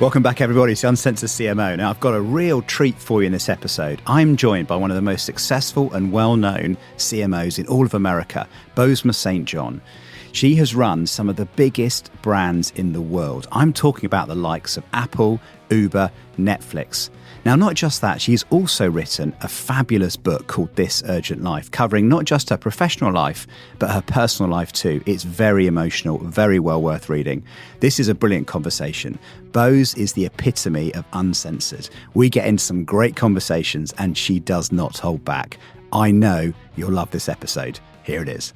Welcome back, everybody, to Uncensored CMO. Now, I've got a real treat for you in this episode. I'm joined by one of the most successful and well-known CMOs in all of America, Bozoma Saint John. She has run some of the biggest brands in the world. I'm talking about the likes of Apple, Uber, Netflix. Now, not just that, she's also written a fabulous book called This Urgent Life, covering not just her professional life, but her personal life too. It's very emotional, very well worth reading. This is a brilliant conversation. Boz is the epitome of uncensored. We get into some great conversations and she does not hold back. I know you'll love this episode. Here it is.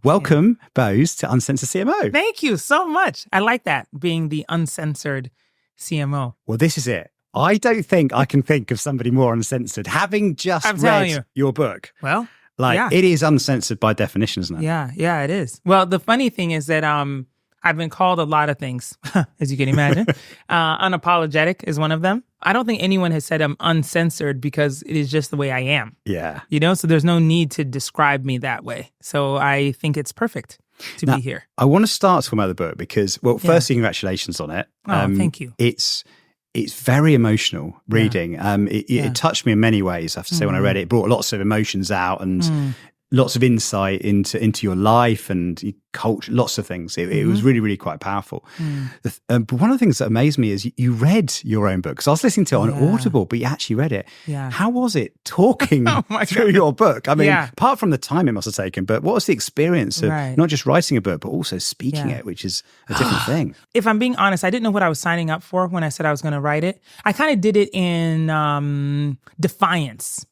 Welcome, Boz, to Uncensored CMO. Thank you so much. I like that, being the uncensored CMO. Well, this is it. I don't think I can think of somebody more uncensored, having just read your book. Well, It is uncensored by definition, isn't it? Yeah, it is. Well, the funny thing is that I've been called a lot of things, as you can imagine. Unapologetic is one of them. I don't think anyone has said I'm uncensored because it is just the way I am. Yeah. So there's no need to describe me that way. So I think it's perfect to be here. I want to start talking about the book because, firstly, congratulations on it. Thank you. It's very emotional reading. It touched me in many ways, I have to say, when I read it. It brought lots of emotions out and lots of insight into your life and your culture, lots of things. It was really, really quite powerful. But one of the things that amazed me is you read your own book. Because I was listening to it on Audible, but you actually read it. Yeah. How was it talking through your book? I mean, apart from the time it must have taken, but what was the experience of not just writing a book, but also speaking it, which is a different thing? If I'm being honest, I didn't know what I was signing up for when I said I was going to write it. I kind of did it in defiance.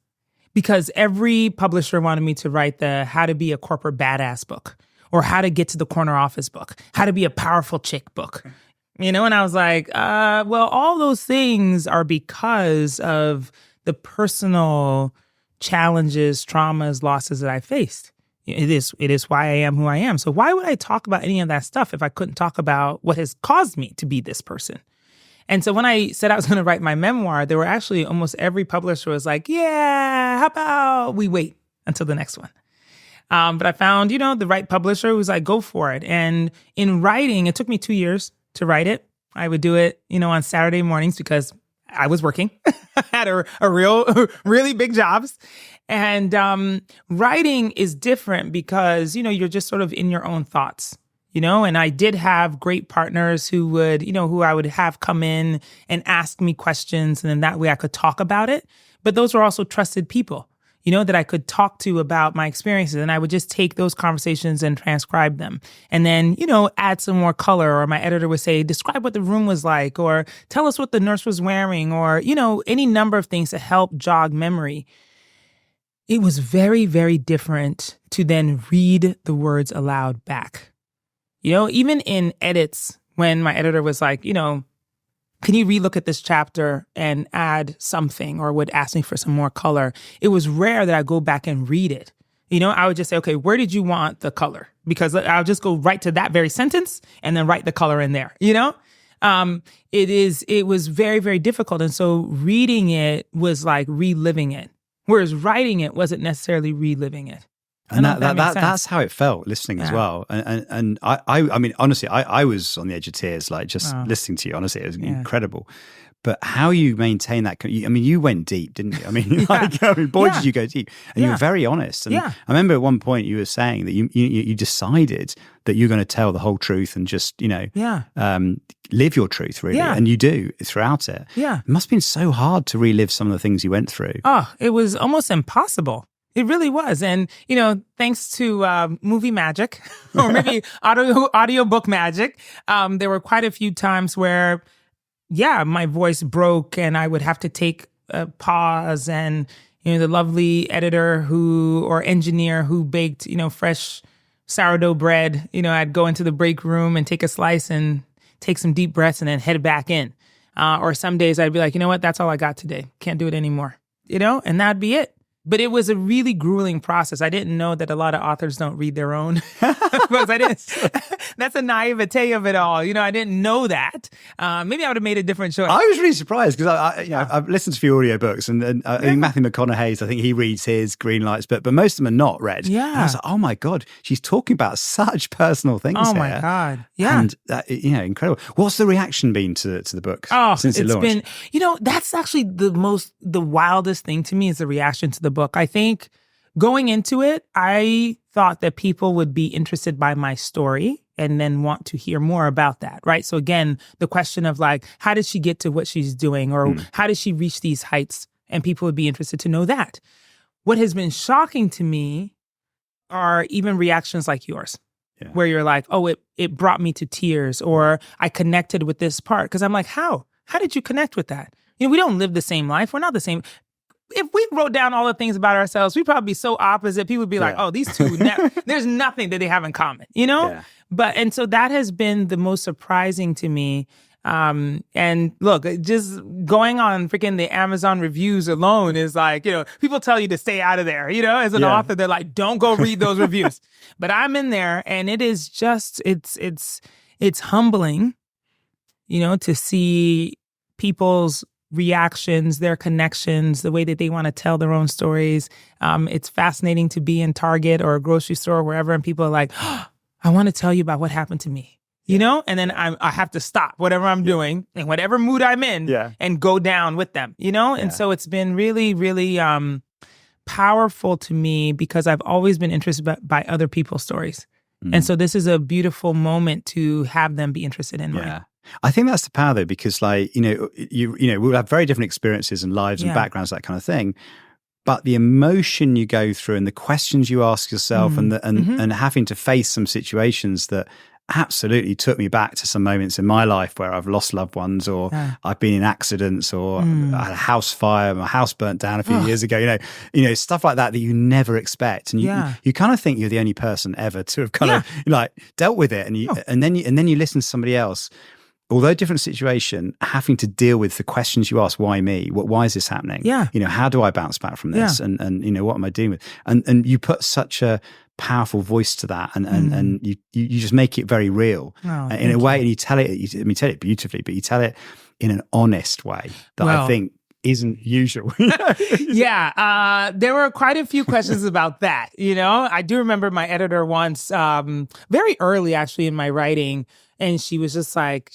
Because every publisher wanted me to write the How to Be a Corporate Badass book, or How to Get to the Corner Office book, How to Be a Powerful Chick book. And I was like, well, all those things are because of the personal challenges, traumas, losses that I faced. It is why I am who I am. So why would I talk about any of that stuff if I couldn't talk about what has caused me to be this person? And so when I said I was going to write my memoir, there were actually almost every publisher was like, yeah, how about we wait until the next one? But I found, the right publisher who was like, go for it. And in writing, it took me 2 years to write it. I would do it, on Saturday mornings because I was working. I had really big jobs. And writing is different because, you're just sort of in your own thoughts. And I did have great partners who would, who I would have come in and ask me questions. And then that way I could talk about it. But those were also trusted people, that I could talk to about my experiences. And I would just take those conversations and transcribe them. And then, add some more color. Or my editor would say, describe what the room was like, or tell us what the nurse was wearing, or, any number of things to help jog memory. It was very, very different to then read the words aloud back. Even in edits, when my editor was like, can you relook at this chapter and add something, or would ask me for some more color, it was rare that I go back and read it. I would just say, okay, where did you want the color? Because I'll just go right to that very sentence and then write the color in there, It was very, very difficult. And so reading it was like reliving it, whereas writing it wasn't necessarily reliving it. And that's how it felt listening as well. And I mean, honestly, I was on the edge of tears, like just listening to you. Honestly, it was incredible. But how you maintain that, you went deep, didn't you? Did you go deep? And you were very honest. And I remember at one point you were saying that you decided that you're going to tell the whole truth and just, live your truth, really. And you do throughout it. Yeah. It must have been so hard to relive some of the things you went through. Oh, it was almost impossible. It really was. And, thanks to movie magic or maybe audiobook magic, there were quite a few times where, my voice broke and I would have to take a pause, and, the lovely editor or engineer who baked, fresh sourdough bread, I'd go into the break room and take a slice and take some deep breaths and then head back in. Or some days I'd be like, you know what, that's all I got today. Can't do it anymore, and that'd be it. But it was a really grueling process. I didn't know that a lot of authors don't read their own. Because I didn't. That's a naivete of it all. You know, I didn't know that. Maybe I would have made a different choice. I was really surprised because I've listened to a few audiobooks and I think Matthew McConaughey's, I think he reads his Green Lights, but most of them are not read. Yeah. And I was like, oh my God, she's talking about such personal things here. Oh my God. Yeah. And incredible. What's the reaction been to the book since it launched? That's actually the wildest thing to me is the reaction to the book. I think going into it, I thought that people would be interested by my story and then want to hear more about that, right? So again, the question of like, how did she get to what she's doing, or how did she reach these heights? And people would be interested to know that. What has been shocking to me are even reactions like yours, where you're like, oh, it brought me to tears, or I connected with this part. Because I'm like, how? How did you connect with that? You know, we don't live the same life. We're not the same. If we wrote down all the things about ourselves, we'd probably be so opposite. People would be like, oh, these two, there's nothing that they have in common, you know? Yeah. And so that has been the most surprising to me. And look, just going on freaking the Amazon reviews alone is like, you know, people tell you to stay out of there, you know, as an author, they're like, don't go read those reviews. But I'm in there and it is just, it's humbling, you know, to see people's reactions, their connections, the way that they want to tell their own stories. It's fascinating to be in Target or a grocery store or wherever, and people are like, oh, I want to tell you about what happened to me, you know? And then I have to stop whatever I'm doing and whatever mood I'm in and go down with them, you know? And so it's been really, really powerful to me because I've always been interested by other people's stories. And so this is a beautiful moment to have them be interested in mine. I think that's the power though, because like, we'll have very different experiences and lives and backgrounds, that kind of thing. But the emotion you go through and the questions you ask yourself and having to face some situations that absolutely took me back to some moments in my life where I've lost loved ones, or I've been in accidents, or I had a house fire, my house burnt down a few years ago, stuff like that you never expect. And you kind of think you're the only person ever to have kind of like dealt with it. And then you listen to somebody else, although different situation, having to deal with the questions you ask, why me? Why is this happening? How do I bounce back from this? And what am I doing with? And you put such a powerful voice to that, and you just make it very real in a way, and you tell it beautifully, but you tell it in an honest way that I think isn't usual. There were quite a few questions about that. You know, I do remember my editor once, very early actually in my writing, and she was just like,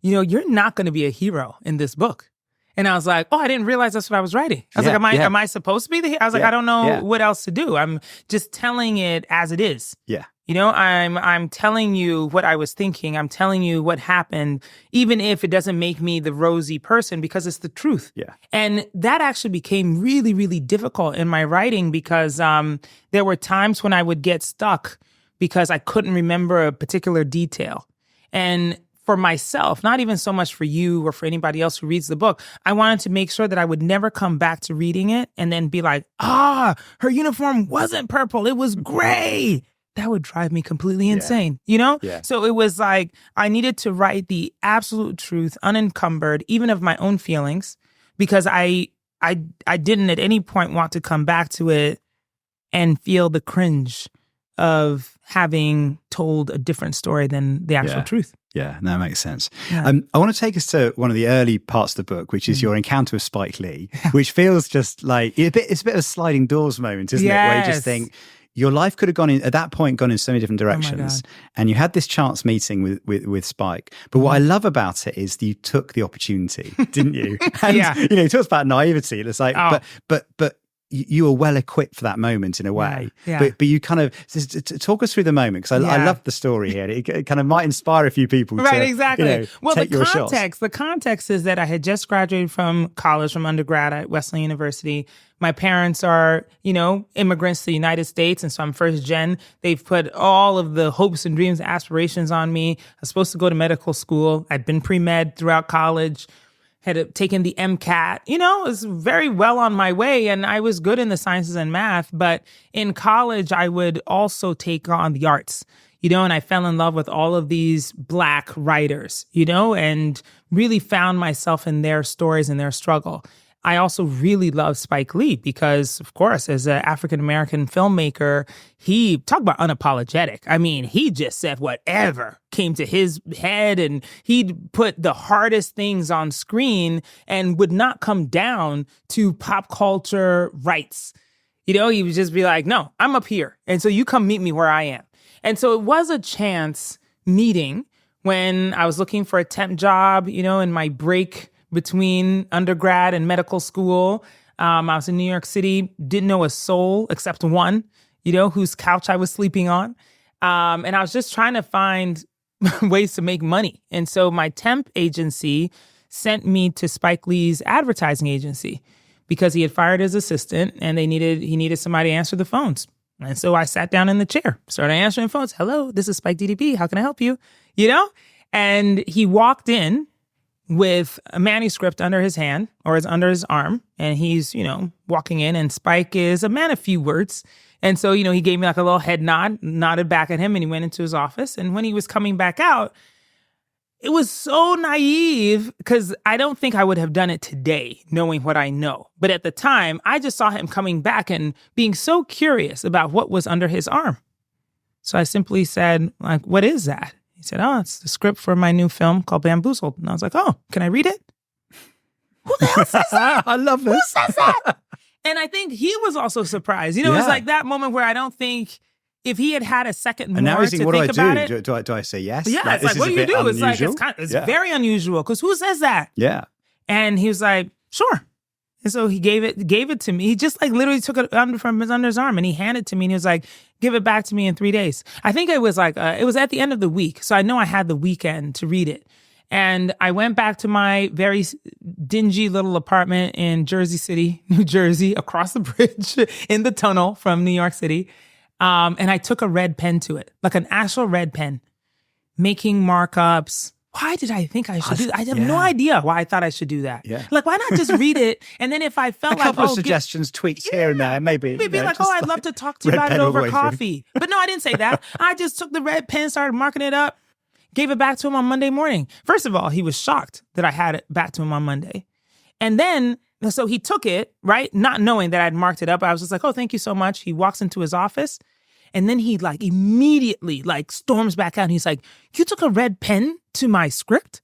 you're not going to be a hero in this book. And I was like, oh, I didn't realize that's what I was writing. I was like, am I supposed to be the hero? I was like, I don't know what else to do. I'm just telling it as it is. Yeah. You know, I'm telling you what I was thinking. I'm telling you what happened, even if it doesn't make me the rosy person, because it's the truth. Yeah. And that actually became really, really difficult in my writing because there were times when I would get stuck because I couldn't remember a particular detail. And for myself, not even so much for you or for anybody else who reads the book, I wanted to make sure that I would never come back to reading it and then be like, her uniform wasn't purple, it was gray. That would drive me completely insane, you know? Yeah. So it was like, I needed to write the absolute truth, unencumbered, even of my own feelings, because I didn't at any point want to come back to it and feel the cringe of having told a different story than the actual truth. Yeah, that makes sense. Yeah. I want to take us to one of the early parts of the book, which is your encounter with Spike Lee, which feels just like it's a bit of a sliding doors moment, isn't it? Where you just think your life could have gone in so many different directions, and you had this chance meeting with Spike. But what I love about it is that you took the opportunity, didn't you? And he talks about naivety. It's like, but you were well equipped for that moment in a way. But you kind of talk us through the moment, because I love the story here. It kind of might inspire a few people to exactly. Well, take your shots. The context is that I had just graduated from college, from undergrad at Wesleyan University. My parents are, immigrants to the United States, and so I'm first gen. They've put all of the hopes and dreams and aspirations on me. I was supposed to go to medical school. I'd been pre-med throughout college, had taken the MCAT, was very well on my way, and I was good in the sciences and math. But in college, I would also take on the arts, and I fell in love with all of these Black writers, and really found myself in their stories and their struggle. I also really love Spike Lee because, of course, as an African-American filmmaker, he talked about unapologetic. I mean, he just said whatever came to his head, and he'd put the hardest things on screen and would not come down to pop culture rights. You know, he would just be like, no, I'm up here. And so you come meet me where I am. And so it was a chance meeting when I was looking for a temp job, you know, in my break between undergrad and medical school. I was in New York City, didn't know a soul except one, you know, whose couch I was sleeping on. And I was just trying to find ways to make money. And so my temp agency sent me to Spike Lee's advertising agency because he had fired his assistant and he needed somebody to answer the phones. And so I sat down in the chair, started answering phones. Hello, this is Spike DDP. How can I help you? You know? And he walked in with a manuscript under his hand or under his arm. And he's, you know, walking in, and Spike is a man of few words. And so, you know, he gave me like a little head nod, nodded back at him, and he went into his office. And when he was coming back out, it was so naive because I don't think I would have done it today, knowing what I know. But at the time, I just saw him coming back and being so curious about what was under his arm. So I simply said, like, what is that? He said, oh, it's the script for my new film called Bamboozled. And I was like, oh, can I read it? Who the hell says that? I love this. Who says that? And I think he was also surprised. You know, it's like that moment where I don't think if he had a second more to think about it. Do I say yes? Yeah, like, it's like, what do you do? Unusual. It's like, it's very unusual because who says that? Yeah. And he was like, sure. And so he gave it to me. He just like literally took it from under his arm and he handed it to me and he was like, give it back to me in 3 days. I think it was like, it was at the end of the week. So I know I had the weekend to read it. And I went back to my very dingy little apartment in Jersey City, New Jersey, across the bridge in the tunnel from New York City. And I took a red pen to it, like an actual red pen, making markups. Why did I think I should do that? I have no idea why I thought I should do that. Yeah. Like, why not just read it? And then if I felt a couple of suggestions, tweaks here and there, maybe. Maybe like, I'd love to talk to you about it over coffee. But no, I didn't say that. I just took the red pen, started marking it up, gave it back to him on Monday morning. First of all, he was shocked that I had it back to him on Monday. And then, so he took it, right? Not knowing that I'd marked it up. I was just like, oh, thank you so much. He walks into his office. And then he like immediately like storms back out and he's like, you took a red pen to my script?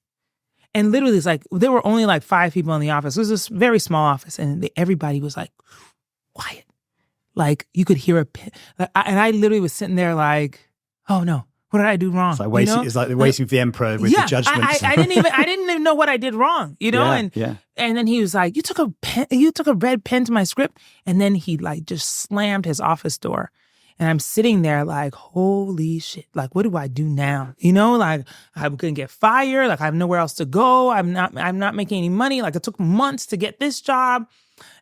And literally it's like, there were only like 5 people in the office. It was this very small office and everybody was like, quiet. Like you could hear a pin. And I literally was sitting there like, oh no, what did I do wrong? It's like waiting, you know? It's like waiting for the emperor with the judgment. I didn't even know what I did wrong, you know? And then he was like, you took a red pen to my script. And then he like just slammed his office door. And I'm sitting there like, holy shit, like, what do I do now? You know, like, I'm going to get fired. Like, I have nowhere else to go. I'm not making any money. Like, it took months to get this job.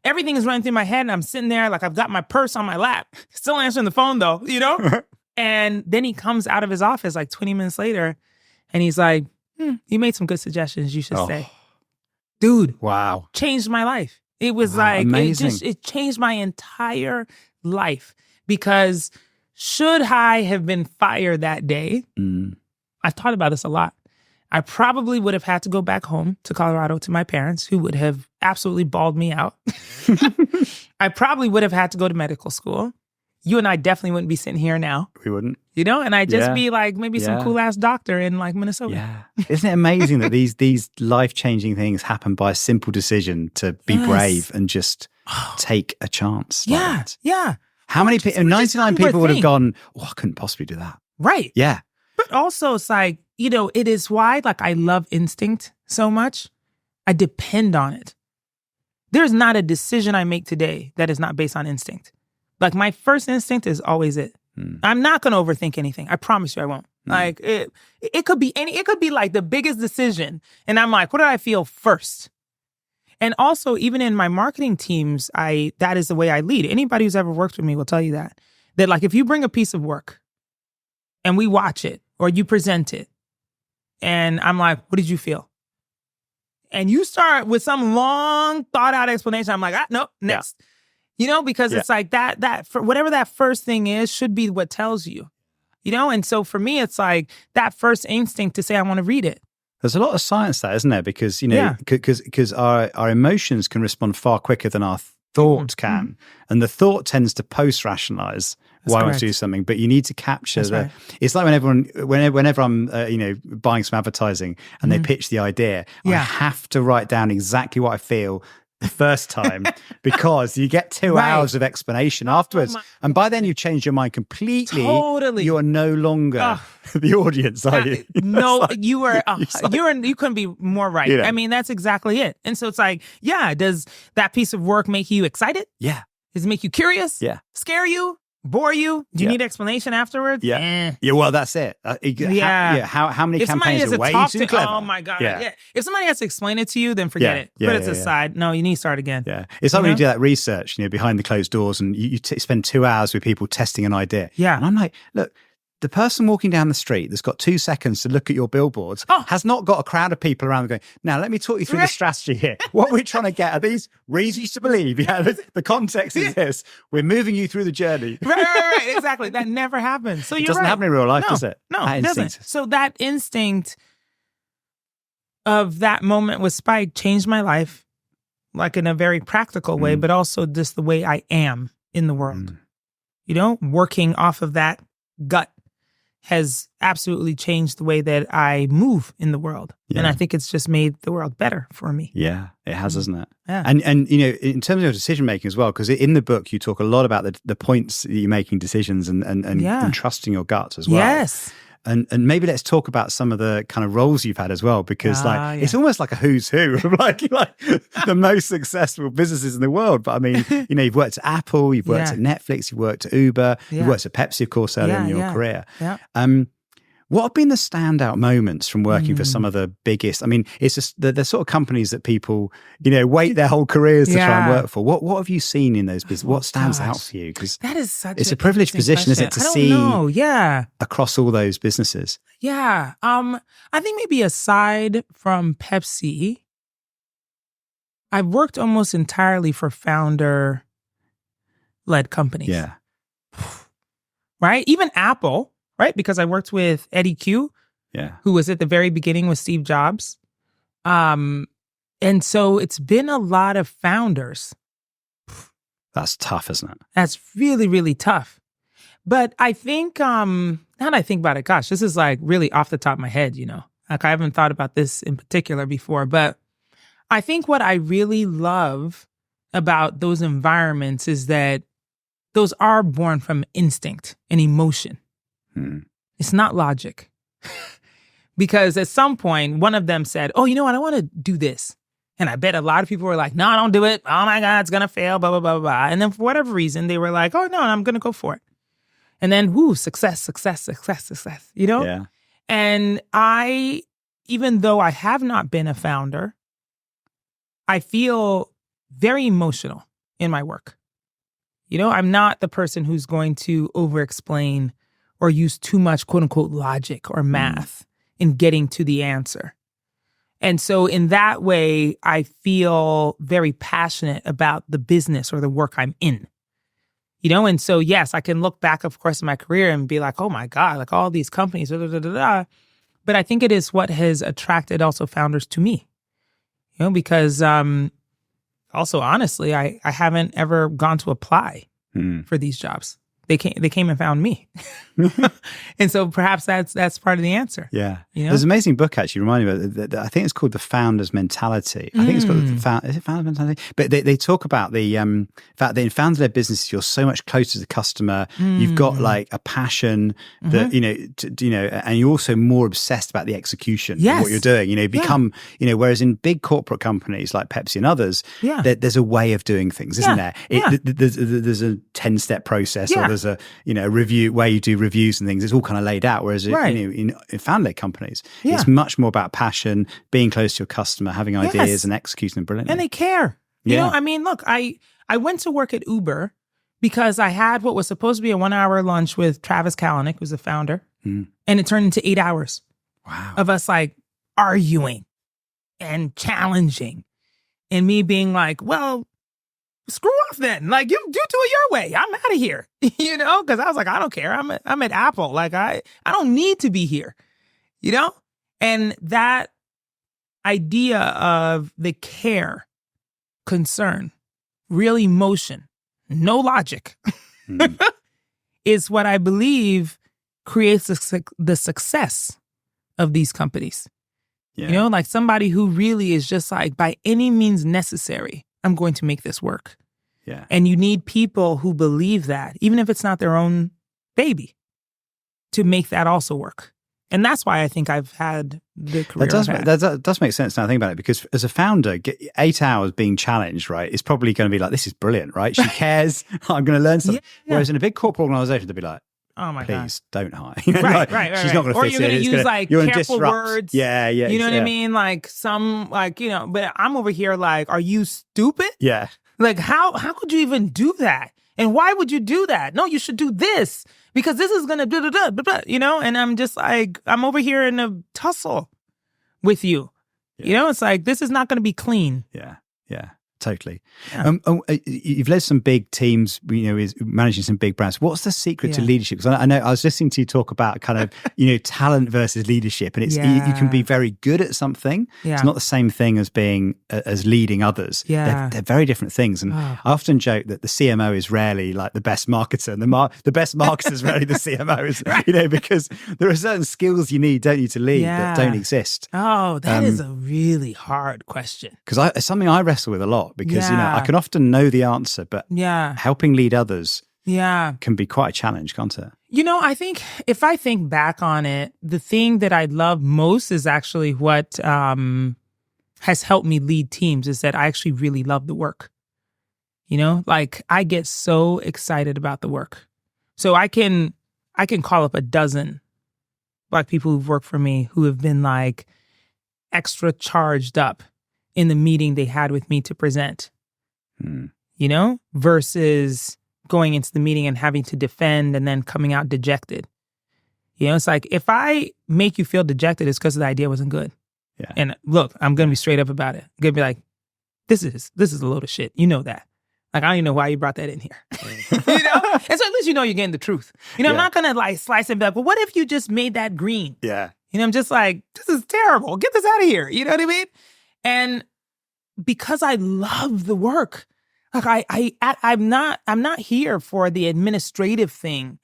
Everything is running through my head. And I'm sitting there like, I've got my purse on my lap. Still answering the phone, though, you know? And then he comes out of his office like 20 minutes later. And he's like, you made some good suggestions, you should say. Dude. Wow. Changed my life. It was like, it changed my entire life. Because should I have been fired that day, I've thought about this a lot. I probably would have had to go back home to Colorado to my parents, who would have absolutely bawled me out. I probably would have had to go to medical school. You and I definitely wouldn't be sitting here now. We wouldn't. You know, and I'd just be like maybe some cool ass doctor in like Minnesota. Yeah. Isn't it amazing that these life-changing things happen by a simple decision to be brave and just take a chance? Like that? Yeah. How many people? 99 people would have gone, oh, I couldn't possibly do that. Right. Yeah. But also it's like, you know, it is why like I love instinct so much. I depend on it. There's not a decision I make today that is not based on instinct. Like my first instinct is always it. I'm not going to overthink anything. I promise you I won't. Like it could be it could be like the biggest decision. And I'm like, what did I feel first? And also, even in my marketing teams, that is the way I lead. Anybody who's ever worked with me will tell you that. That like, if you bring a piece of work and we watch it or you present it and I'm like, what did you feel? And you start with some long thought out explanation. I'm like, nope, next. Yeah. You know, because it's like that for whatever that first thing is should be what tells you, you know? And so for me, it's like that first instinct to say, I want to read it. There's a lot of science there, isn't there? Because, Yeah. because our emotions can respond far quicker than our thought can. And the thought tends to post-rationalize why I want to do something, but you need to capture it's like whenever I'm, buying some advertising and they pitch the idea, I have to write down exactly what I feel the first time because you get 2 hours of explanation afterwards. And by then you've changed your mind completely. Totally. You are no longer the audience, are you? No, you couldn't be more right. I mean, that's exactly it. And so it's like, does that piece of work make you excited? Yeah. Does it make you curious? Yeah. Scare you? Bore you? Do you need explanation afterwards? Yeah. Yeah, well, that's it. How many campaigns are way too clever? Oh my God. Yeah. If somebody has to explain it to you, then forget it. Put it to the side. No, you need to start again. Yeah. It's like when you do that research, behind the closed doors and you spend 2 hours with people testing an idea. Yeah. And I'm like, look, the person walking down the street that's got 2 seconds to look at your billboards has not got a crowd of people around going, now let me talk you through the strategy here. What we're trying to get are these reasons to believe. Yeah, the context is this. We're moving you through the journey. Right. Exactly. That never happens. So it doesn't happen in real life, does it? No, it doesn't. So that instinct of that moment with Spike changed my life, like in a very practical way, but also just the way I am in the world. Working off of that gut has absolutely changed the way that I move in the world. Yeah. And I think it's just made the world better for me. Yeah, it has, hasn't it? Yeah. And in terms of decision making as well, because in the book you talk a lot about the points that you're making decisions and trusting your gut as well. Yes. And maybe let's talk about some of the kind of roles you've had as well, because it's almost like a who's who of like the most successful businesses in the world. But I mean, you've worked at Apple, you've worked at Netflix, you've worked at Uber, you've worked at Pepsi, of course, earlier in your career. Yeah. What have been the standout moments from working for some of the biggest? I mean, it's just the sort of companies that people, wait their whole careers to try and work for. What have you seen in those businesses? What stands out for you? Because that is such it's a privileged position, isn't it, to see across all those businesses? Yeah. I think maybe aside from Pepsi, I've worked almost entirely for founder-led companies. Yeah. Right? Even Apple. Right? Because I worked with Eddie Q, who was at the very beginning with Steve Jobs. And so it's been a lot of founders. That's tough, isn't it? That's really, really tough. But I think, now that I think about it, gosh, this is like really off the top of my head, Like I haven't thought about this in particular before. But I think what I really love about those environments is that those are born from instinct and emotion. It's not logic. Because at some point, one of them said, oh, you know what? I want to do this. And I bet a lot of people were like, no, don't do it. Oh my God, it's going to fail, blah, blah, blah, blah. And then for whatever reason, they were like, oh no, I'm going to go for it. And then, success. Yeah. And even though I have not been a founder, I feel very emotional in my work. I'm not the person who's going to over-explain or use too much quote unquote logic or math in getting to the answer. And so in that way, I feel very passionate about the business or the work I'm in. And so yes, I can look back, of course, in my career and be like, oh my God, like all these companies, But I think it is what has attracted also founders to me. Because also honestly, I haven't ever gone to apply for these jobs. They came and found me. And so perhaps that's part of the answer. Yeah. There's an amazing book actually reminding me of I think it's called The Founder's Mentality. I think it's called is it Founder's Mentality? But they talk about the fact that in founder-led businesses, you're so much closer to the customer. You've got like a passion that, and you're also more obsessed about the execution of what you're doing. Become, whereas in big corporate companies like Pepsi and others, there's a way of doing things, isn't there? There's a 10-step process or there's a review where you do reviews and things. It's all kind of laid out. Whereas in founder-led companies, it's much more about passion, being close to your customer, having ideas and executing them brilliantly. And they care. I mean, look, I went to work at Uber because I had what was supposed to be a 1-hour lunch with Travis Kalanick, who's the founder, and it turned into 8 hours of us like arguing and challenging, and me being like, well, screw off then. Like, you do it your way. I'm out of here. Because I was like, I don't care. I'm at Apple. Like, I don't need to be here. And that idea of the care, concern, real emotion, no logic, is what I believe creates the success of these companies. Yeah. You know, like somebody who really is just like, by any means necessary, I'm going to make this work. Yeah. And you need people who believe that, even if it's not their own baby, to make that also work. And that's why I think I've had the career that does make sense now I think about it, because as a founder, 8 hours being challenged, right, is probably going to be like, this is brilliant, right? She cares. I'm going to learn something. Yeah. Whereas in a big corporate organization, they'll be like, oh my God, please don't hire. Right. She's not going to fit in. Or you're going to use like careful words. Yeah. You know what I mean? Like but I'm over here like, are you stupid? Yeah. Like how could you even do that? And why would you do that? No, you should do this because this is going to blah, blah, blah, blah, blah, you know? And I'm just like, I'm over here in a tussle with you. Yeah. You know, it's like, this is not going to be clean. Yeah. Totally. Yeah. You've led some big teams, you know, managing some big brands. What's the secret to leadership? Because I know I was listening to you talk about kind of, you know, talent versus leadership, and it's you can be very good at something. Yeah. It's not the same thing as being as leading others. Yeah. They're very different things. And I often joke that the CMO is rarely like the best marketer, and the best marketer is rarely the CMO, right. You know, because there are certain skills you need, don't you, to lead that don't exist. Oh, that is a really hard question. Because it's something I wrestle with a lot. Because, you know, I can often know the answer, but helping lead others can be quite a challenge, can't it? You know, I think if I think back on it, the thing that I love most is actually what has helped me lead teams is that I actually really love the work. You know, like I get so excited about the work. So I can call up a dozen Black people who've worked for me who have been like extra charged up in the meeting they had with me to present, you know, versus going into the meeting and having to defend and then coming out dejected. You know, it's like, if I make you feel dejected, it's because the idea wasn't good. Yeah. And look, I'm going to be straight up about it. I'm going to be like, this is a load of shit. You know that. Like, I don't even know why you brought that in here. You know? And so at least you know you're getting the truth. You know, I'm not going to like slice and be like, well, what if you just made that green? Yeah. You know, I'm just like, this is terrible. Get this out of here. You know what I mean? And because I love the work, like I'm not here for the administrative thing.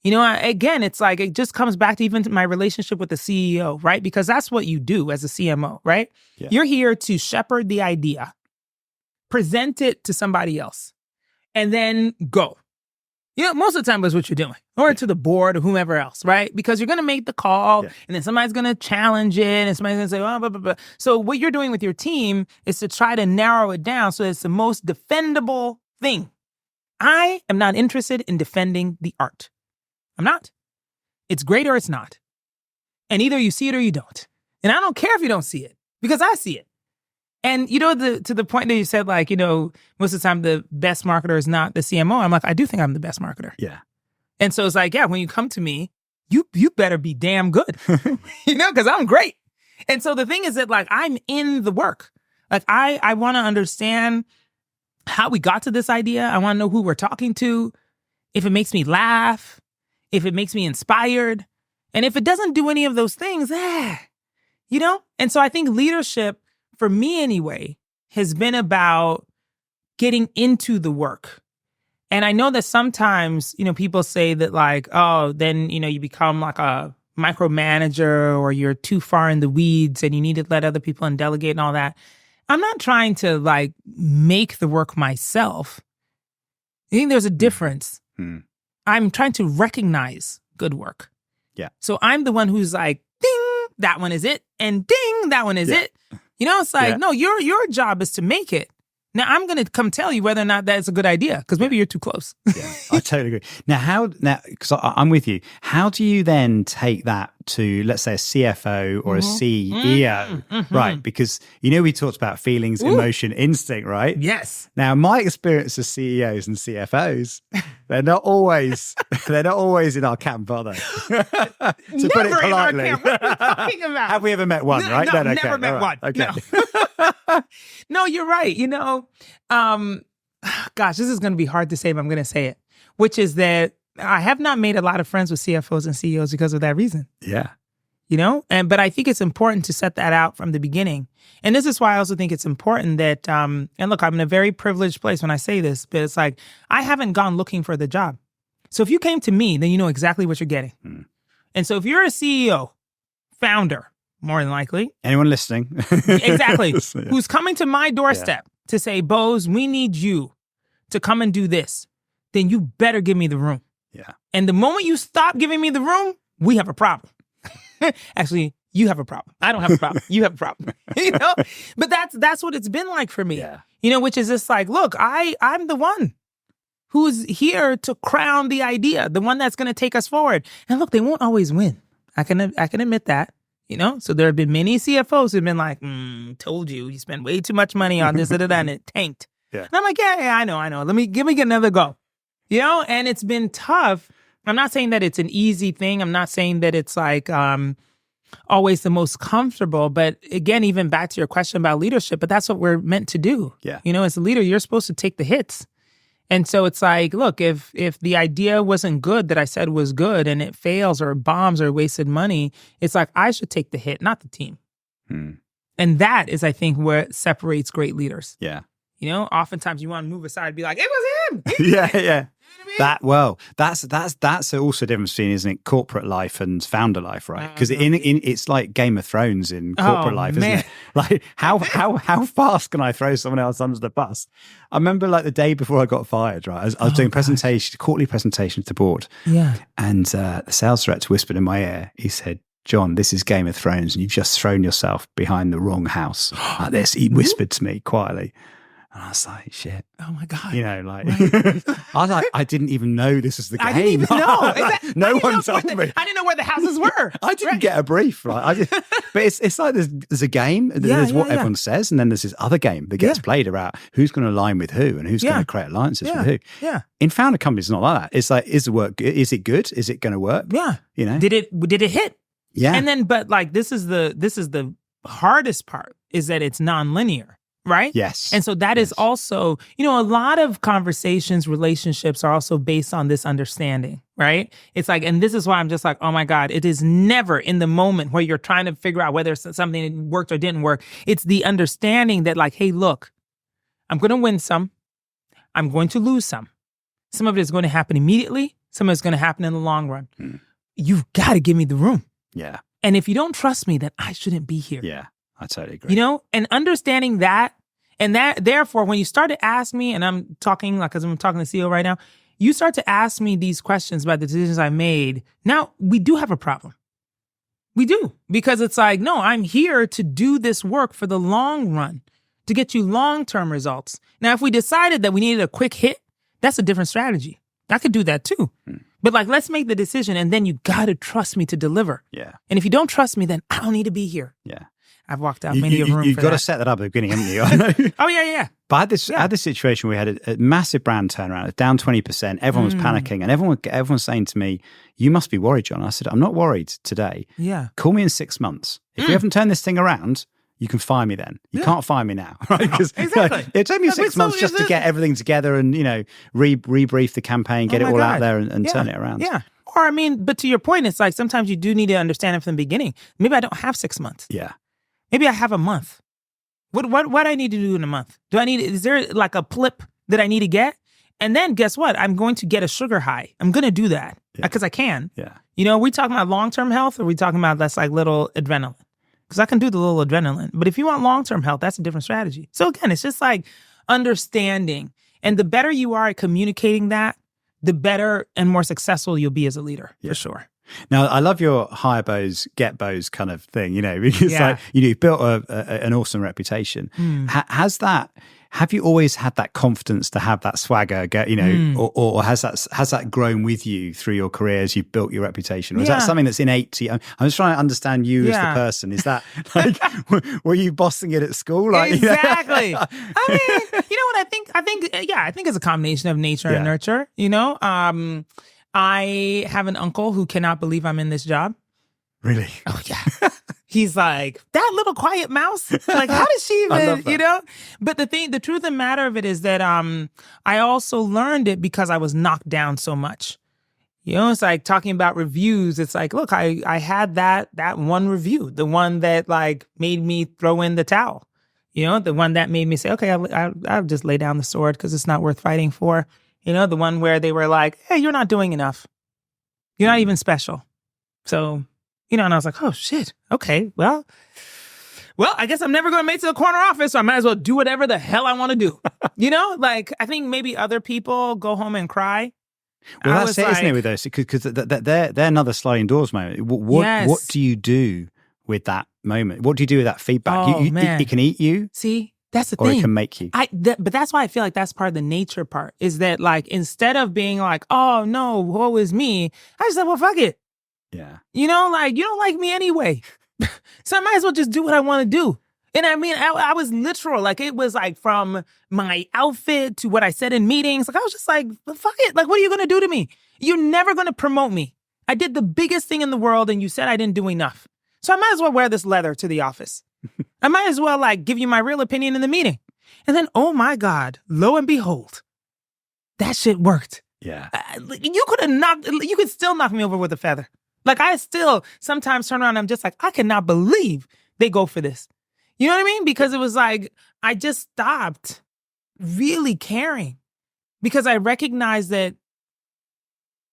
You know, again, it's like, it just comes back to even my relationship with the CEO, right? Because that's what you do as a CMO, right? Yeah. You're here to shepherd the idea, present it to somebody else, and then go. You know, most of the time that's what you're doing, or to the board or whomever else, right? Because you're going to make the call, and then somebody's going to challenge it, and somebody's going to say, oh, blah, blah, blah. So what you're doing with your team is to try to narrow it down so it's the most defendable thing. I am not interested in defending the art. I'm not. It's great or it's not. And either you see it or you don't. And I don't care if you don't see it, because I see it. And, you know, to the point that you said, like, you know, most of the time the best marketer is not the CMO. I'm like, I do think I'm the best marketer. Yeah. And so it's like, yeah, when you come to me, you better be damn good, you know, because I'm great. And so the thing is that, like, I'm in the work. Like, I want to understand how we got to this idea. I want to know who we're talking to, if it makes me laugh, if it makes me inspired. And if it doesn't do any of those things, you know? And so I think leadership, for me anyway, has been about getting into the work. And I know that sometimes, you know, people say that, like, oh, then, you know, you become like a micromanager, or you're too far in the weeds and you need to let other people and delegate and all that. I'm not trying to like make the work myself. I think there's a difference. I'm trying to recognize good work. Yeah. So I'm the one who's like, ding, that one is it. And ding, that one is it. You know, it's like, no, your job is to make it. Now, I'm going to come tell you whether or not that's a good idea, because maybe you're too close. Yeah, I totally agree. Now, because I'm with you, how do you then take that to, let's say, a CFO or a CEO, right? Because, you know, we talked about feelings, emotion, instinct, right? Yes. Now, my experience of CEOs and CFOs, they're not always in our camp, are they? To put it politely. What are you talking about? Have we ever met one, right? No, never met one. Okay. No. No, you're right. You know, gosh, this is going to be hard to say, but I'm going to say it, which is that I have not made a lot of friends with CFOs and CEOs because of that reason. Yeah. But I think it's important to set that out from the beginning. And this is why I also think it's important that, and look, I'm in a very privileged place when I say this, but it's like, I haven't gone looking for the job. So if you came to me, then you know exactly what you're getting. And so if you're a CEO, founder, more than likely. Anyone listening? Exactly. Who's coming to my doorstep to say, Boz, we need you to come and do this, then you better give me the room. Yeah. And the moment you stop giving me the room, we have a problem. Actually, you have a problem. I don't have a problem. You have a problem. But that's what it's been like for me. Yeah. Which is just like, look, I'm the one who's here to crown the idea, the one that's going to take us forward. And look, they won't always win. I can admit that. So there have been many CFOs who've been like, told you spent way too much money on this, and it tanked. Yeah. And I'm like, yeah, I know. Let me get another go. And it's been tough. I'm not saying that it's an easy thing. I'm not saying that it's like always the most comfortable. But again, even back to your question about leadership, but that's what we're meant to do. Yeah. As a leader, you're supposed to take the hits. And so it's like, look, if the idea wasn't good that I said was good and it fails or bombs or wasted money, it's like I should take the hit, not the team. And that is, I think, where separates great leaders. Yeah. Oftentimes you want to move aside and be like, it was him. Yeah. That's also the difference between, isn't it, corporate life and founder life, right? Because it's like Game of Thrones in corporate life, isn't it? Like how fast can I throw someone else under the bus? I remember like the day before I got fired, right? I was doing quarterly presentations to the board. Yeah. And the sales director whispered in my ear, he said, John, this is Game of Thrones and you've just thrown yourself behind the wrong house. Like this, he whispered to me quietly. And I was like, shit. Oh my God. I was like, I didn't even know this was the game. I didn't even know. No one told me. I didn't know where the houses were. I didn't get a brief, right? But it's like there's a game, and there's what everyone says, and then there's this other game that gets played about who's going to align with who and who's going to create alliances with who. Yeah. In founder companies, it's not like that. It's like, is it good? Is it going to work? Yeah. Did it hit? Yeah. And then, but like, this is the hardest part, is that it's nonlinear. Right? Yes. And so that is also, a lot of conversations, relationships are also based on this understanding, right? It's like, and this is why I'm just like, oh my God, it is never in the moment where you're trying to figure out whether something worked or didn't work. It's the understanding that like, hey, look, I'm going to win some. I'm going to lose some. Some of it is going to happen immediately. Some of it's going to happen in the long run. You've got to give me the room. Yeah. And if you don't trust me, then I shouldn't be here. Yeah. I totally agree. And understanding that, and that, therefore, when you start to ask me, and I'm talking like, because I'm talking to CEO right now, you start to ask me these questions about the decisions I made. Now, we do have a problem. We do. Because it's like, no, I'm here to do this work for the long run, to get you long-term results. Now, if we decided that we needed a quick hit, that's a different strategy. I could do that too. But like, let's make the decision, and then you got to trust me to deliver. Yeah. And if you don't trust me, then I don't need to be here. Yeah. I've walked out many a room You've for got that. to set that up at the beginning, haven't you? I know. Oh, yeah. But I had this situation where we had a massive brand turnaround, down 20%. Everyone was panicking, and everyone was saying to me, you must be worried, John. I said, I'm not worried today. Yeah. Call me in 6 months. If we haven't turned this thing around, you can fire me then. You can't fire me now, right? Because exactly. It took me 6 months just to get everything together and, rebrief the campaign, get it all out there and turn it around. Yeah. Or, but to your point, it's like sometimes you do need to understand it from the beginning. Maybe I don't have 6 months. Yeah. Maybe I have a month. What do I need to do in a month? Is there like a blip that I need to get? And then guess what? I'm going to get a sugar high. I'm going to do that because I can. Yeah. Are we talking about long-term health, or are we talking about that's like little adrenaline? Because I can do the little adrenaline. But if you want long-term health, that's a different strategy. So again, it's just like understanding. And the better you are at communicating that, the better and more successful you'll be as a leader, for sure. Now, I love your hire Boz, get Boz kind of thing, because like, you've built an awesome reputation. Have you always had that confidence to have that swagger, or has that grown with you through your career as you've built your reputation? Or is that something that's innate to you? I'm just trying to understand you as the person. Is that like, were you bossing it at school? Like, exactly. I mean, you know what I think? I think it's a combination of nature and nurture, I have an uncle who cannot believe I'm in this job. Really? Oh, yeah. He's like, that little quiet mouse? Like, how does she even, But the truth of the matter of it is that I also learned it because I was knocked down so much. You know, it's like talking about reviews. It's like, look, I had that one review, the one that like made me throw in the towel. You know, the one that made me say, okay, I'll just lay down the sword because it's not worth fighting for. You know, the one where they were like, hey, you're not doing enough. You're not even special. So, you know, and I was like, oh, shit. Okay, well, I guess I'm never going to make it to the corner office, so I might as well do whatever the hell I want to do. You know, like I think maybe other people go home and cry. Well, that's it, isn't it, with those? Because they're another sliding doors moment. What do you do with that moment? What do you do with that feedback? Oh, man. It can eat you. See, that's the or thing. It can make you. But that's why I feel like that's part of the nature part, is that like, instead of being like, oh no, woe is me, I just said, well, fuck it. Yeah. You know, like, you don't like me anyway. So I might as well just do what I want to do. And I mean, I was literal. Like, it was like from my outfit to what I said in meetings. Like, I was just like, well, fuck it. Like, what are you going to do to me? You're never going to promote me. I did the biggest thing in the world and you said I didn't do enough. So I might as well wear this leather to the office. I might as well like give you my real opinion in the meeting. And then, oh my God, lo and behold, that shit worked. Yeah. You could still knock me over with a feather. Like, I still sometimes turn around and I'm just like, I cannot believe they go for this. You know what I mean? Because it was like, I just stopped really caring because I recognized that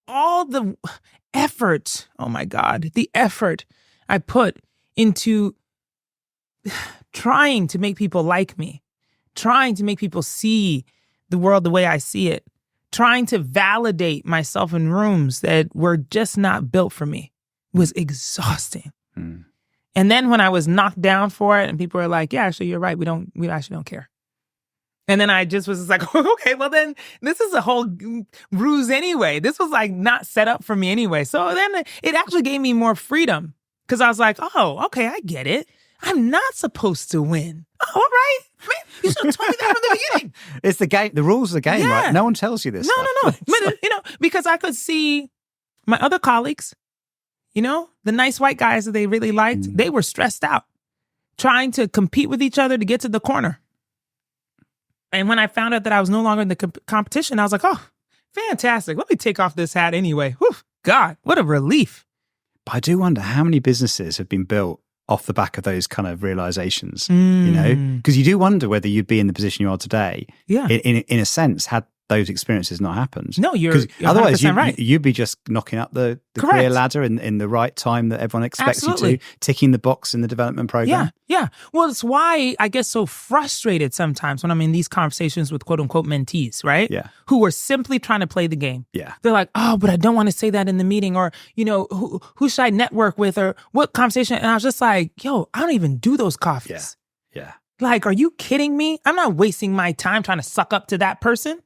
all the effort, oh my God, the effort I put into trying to make people like me, trying to make people see the world the way I see it, trying to validate myself in rooms that were just not built for me was exhausting. Mm. And then when I was knocked down for it and people were like, yeah, actually, you're right. We actually don't care. And then I just was like, okay, well then this is a whole ruse anyway. This was like not set up for me anyway. So then it actually gave me more freedom because I was like, oh, okay, I get it. I'm not supposed to win. Oh, all right. Man, you should have told me that from the beginning. It's the game. The rules of the game, right? No one tells you this. No. But, you know, because I could see my other colleagues, you know, the nice white guys that they really liked, they were stressed out, trying to compete with each other to get to the corner. And when I found out that I was no longer in the competition, I was like, oh, fantastic. Let me take off this hat anyway. Whew, God, what a relief. But I do wonder how many businesses have been built off the back of those kind of realizations, you know? Because you do wonder whether you'd be in the position you are today, in a sense, had those experiences not happened. No, you're otherwise right. You'd be just knocking up the career ladder in the right time that everyone expects you to, ticking the box in the development program. Yeah. Well, it's why I get so frustrated sometimes when I'm in these conversations with quote unquote mentees, right? Yeah. Who are simply trying to play the game. Yeah. They're like, oh, but I don't want to say that in the meeting, or, you know, who should I network with, or what conversation? And I was just like, yo, I don't even do those coffees. Yeah. Like, are you kidding me? I'm not wasting my time trying to suck up to that person.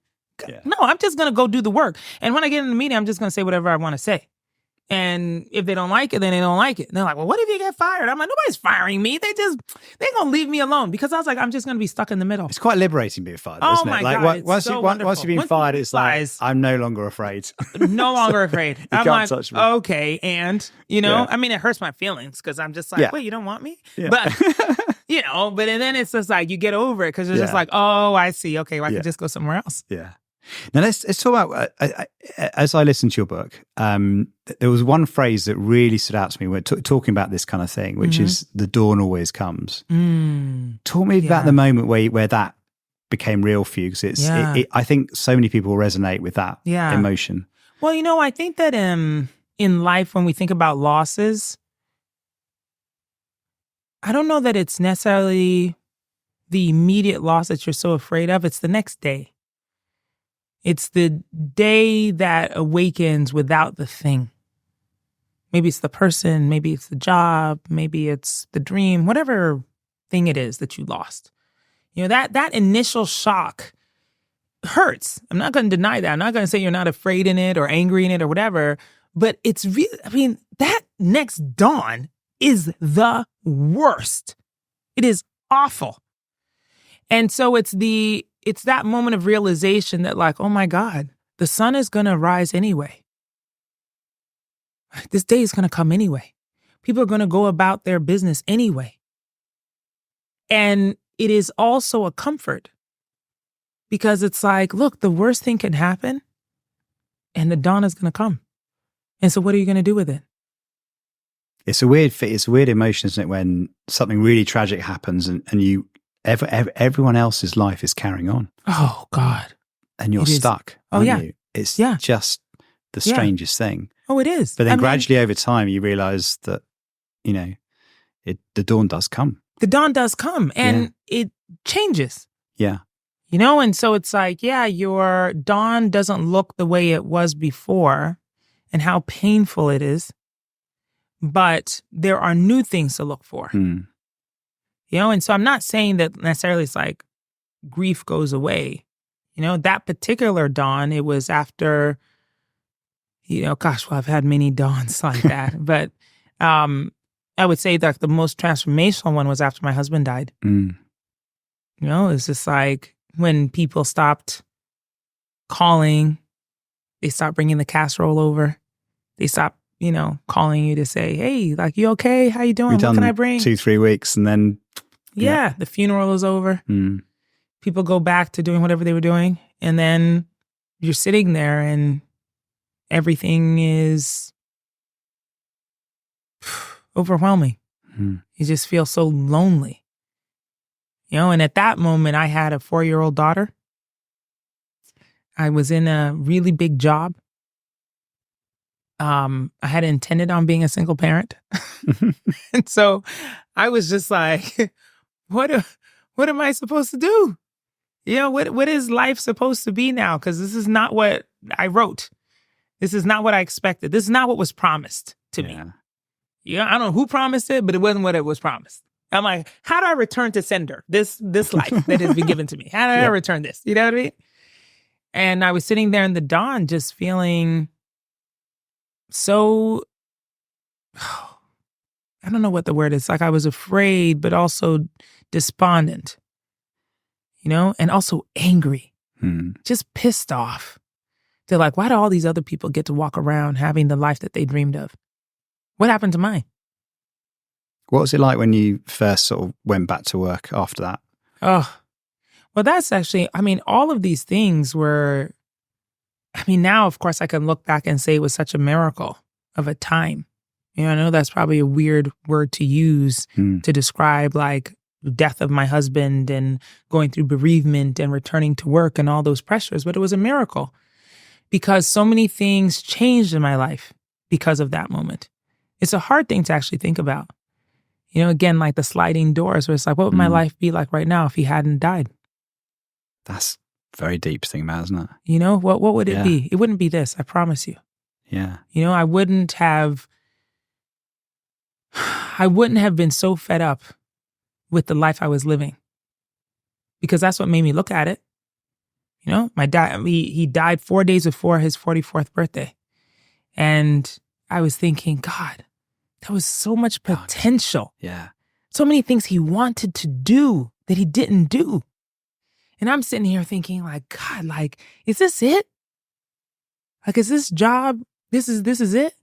Yeah. No, I'm just going to go do the work. And when I get in the meeting, I'm just going to say whatever I want to say. And if they don't like it, then they don't like it. And they're like, well, what if you get fired? I'm like, nobody's firing me. They're going to leave me alone. Because I was like, I'm just going to be stuck in the middle. It's quite liberating being fired, oh isn't it? My like, God, once you've been fired, it's like, I'm no longer afraid. No longer afraid. I'm like, touch me. Okay. And, you know, I mean, it hurts my feelings because I'm just like, wait, you don't want me? Yeah. But, you know, but then it's just like, you get over it because you're just like, oh, I see. Okay, well, I can just go somewhere else. Yeah. Now let's talk about. As I listened to your book, there was one phrase that really stood out to me when talking about this kind of thing, which is "the dawn always comes." Talk me about the moment where that became real for you, because I think so many people resonate with that emotion. Well, you know, I think that in life, when we think about losses, I don't know that it's necessarily the immediate loss that you're so afraid of. It's the next day. It's the day that awakens without the thing. Maybe it's the person, maybe it's the job, maybe it's the dream, whatever thing it is that you lost. You know, that initial shock hurts. I'm not going to deny that. I'm not going to say you're not afraid in it or angry in it or whatever, but it's really, I mean, that next dawn is the worst. It is awful. And so it's that moment of realization that, like, oh my God, the sun is going to rise anyway. This day is going to come anyway. People are going to go about their business anyway. And it is also a comfort because it's like, look, the worst thing can happen and the dawn is going to come. And so what are you going to do with it? It's a weird emotion, isn't it? When something really tragic happens and everyone else's life is carrying on. Oh God. And you're stuck. Oh yeah. You? It's just the strangest thing. Oh, it is. But then gradually over time, you realize that, the dawn does come. The dawn does come and it changes. Yeah. And so it's like, your dawn doesn't look the way it was before and how painful it is, but there are new things to look for. And so I'm not saying that necessarily it's like grief goes away. That particular dawn, it was after, I've had many dawns like that, but I would say that the most transformational one was after my husband died. It's just like when people stopped calling, they stopped bringing the casserole over. They stopped, calling you to say, hey, like, you okay? How you doing? What can I bring? 2-3 weeks and then. Yeah, the funeral is over. People go back to doing whatever they were doing. And then you're sitting there and everything is overwhelming. You just feel so lonely. And at that moment, I had a 4-year-old daughter. I was in a really big job. I had intended on being a single parent. And so I was just like, what am I supposed to do? What is life supposed to be now? Because this is not what I wrote. This is not what I expected. This is not what was promised to me. I don't know who promised it, but it wasn't what it was promised. I'm like, how do I return to sender this life that has been given to me? How do I return this? You know what I mean? And I was sitting there in the dawn just feeling so, I don't know what the word is. Like I was afraid, but also despondent, and also angry, just pissed off. They're like, why do all these other people get to walk around having the life that they dreamed of? What happened to mine? What was it like when you first sort of went back to work after that? Oh, well, that's actually, all of these things were, now, of course, I can look back and say it was such a miracle of a time. I know that's probably a weird word to use to describe like the death of my husband and going through bereavement and returning to work and all those pressures, but it was a miracle because so many things changed in my life because of that moment. It's a hard thing to actually think about. Again, like the sliding doors where it's like, what would my life be like right now if he hadn't died? That's very deep thing about, isn't it? What would it be? It wouldn't be this, I promise you. Yeah. I wouldn't have been so fed up with the life I was living because that's what made me look at it. My dad, he died 4 days before his 44th birthday. And I was thinking, God, there was so much potential. Yeah. So many things he wanted to do that he didn't do. And I'm sitting here thinking like, God, like, is this it? Like, is this job, this is it?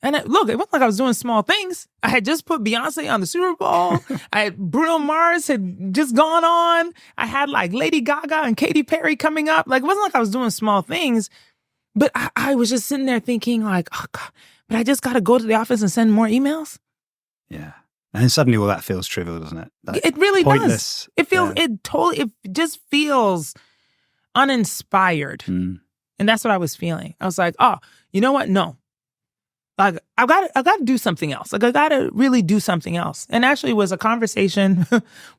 And look, it wasn't like I was doing small things. I had just put Beyonce on the Super Bowl. Bruno Mars had just gone on. I had like Lady Gaga and Katy Perry coming up. Like, it wasn't like I was doing small things, but I was just sitting there thinking like, oh God, but I just got to go to the office and send more emails. Yeah. And then suddenly all that feels trivial, doesn't it? Like, it really pointless. Does. It feels, it just feels uninspired. And that's what I was feeling. I was like, oh, you know what? No. Like, I got to do something else. Like, I got to really do something else. And actually it was a conversation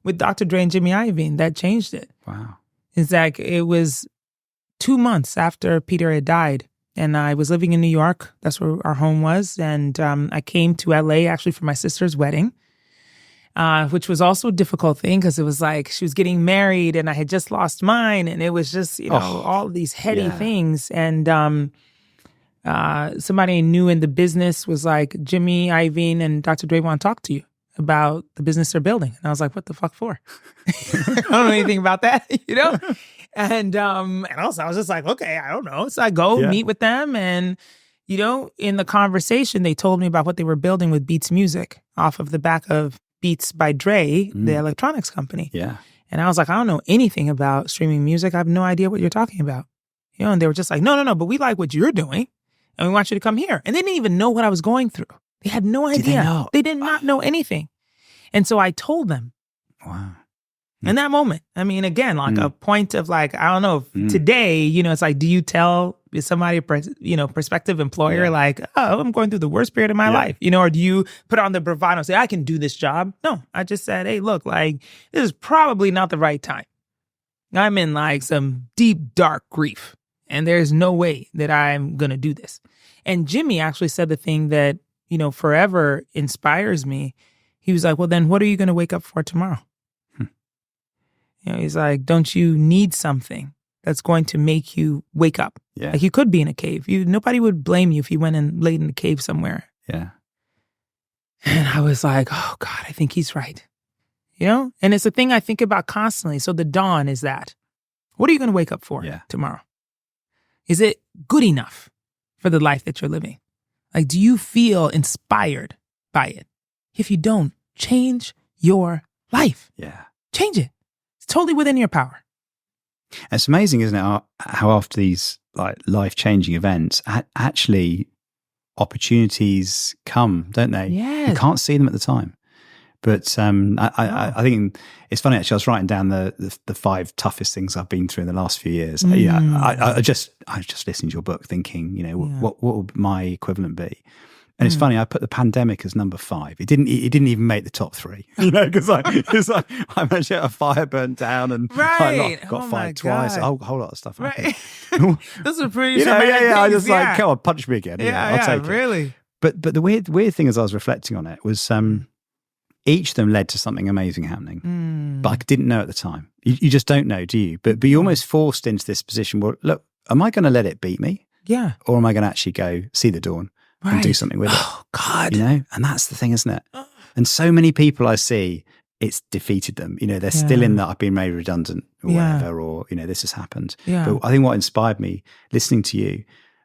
with Dr. Dre and Jimmy Iovine that changed it. Wow. It's like, it was 2 months after Peter had died. And I was living in New York. That's where our home was. And I came to LA actually for my sister's wedding, which was also a difficult thing because it was like she was getting married and I had just lost mine. And it was just, all of these heady things. And somebody I knew in the business was like, Jimmy Iovine and Dr. Dre want to talk to you about the business they're building. And I was like, what the fuck for? I don't know anything about that, And also I was just like, okay, I don't know. So I go meet with them and, in the conversation, they told me about what they were building with Beats Music off of the back of Beats by Dre, the electronics company. Yeah. And I was like, I don't know anything about streaming music. I have no idea what you're talking about. And they were just like, no, but we like what you're doing. and we want you to come here. And they didn't even know what I was going through. They had no idea. Did they not? They did not know anything. And so I told them. Wow. In that moment, I mean, again, like a point of like, I don't know, today, it's like, do you tell somebody, prospective employer, like, oh, I'm going through the worst period of my life, or do you put on the bravado and say, I can do this job? No, I just said, hey, look, like, this is probably not the right time. I'm in like some deep, dark grief, and there's no way that I'm going to do this. And Jimmy actually said the thing that, forever inspires me. He was like, well, then what are you going to wake up for tomorrow? He's like, don't you need something that's going to make you wake up? Yeah. Like you could be in a cave. Nobody would blame you if you went and laid in a cave somewhere. Yeah. And I was like, oh God, I think he's right. And it's a thing I think about constantly. So the dawn is that. What are you going to wake up for tomorrow? Is it good enough for the life that you're living? Like, do you feel inspired by it? If you don't, change your life. Yeah. Change it. It's totally within your power. It's amazing, isn't it, how after these like life-changing events, actually opportunities come, don't they? Yes. You can't see them at the time. But I think it's funny, actually. I was writing down the 5 toughest things I've been through in the last few years. Yeah, I just listened to your book thinking, what would my equivalent be? And it's funny, I put the pandemic as number 5. It didn't even make the top 3, because I managed a fire burnt down and I got fired twice. A whole lot of stuff. Right. This is pretty. I just like, come on, punch me again. I'll take it. Really. But the weird thing as I was reflecting on it was each of them led to something amazing happening, but I didn't know at the time. You just don't know, do you? But you're almost forced into this position where, look, am I going to let it beat me? Yeah. Or am I going to actually go see the dawn? And do something with it. Oh, God. And that's the thing, isn't it? And so many people I see, it's defeated them. They're still in that I've been made redundant or whatever, or, this has happened. Yeah. But I think what inspired me listening to you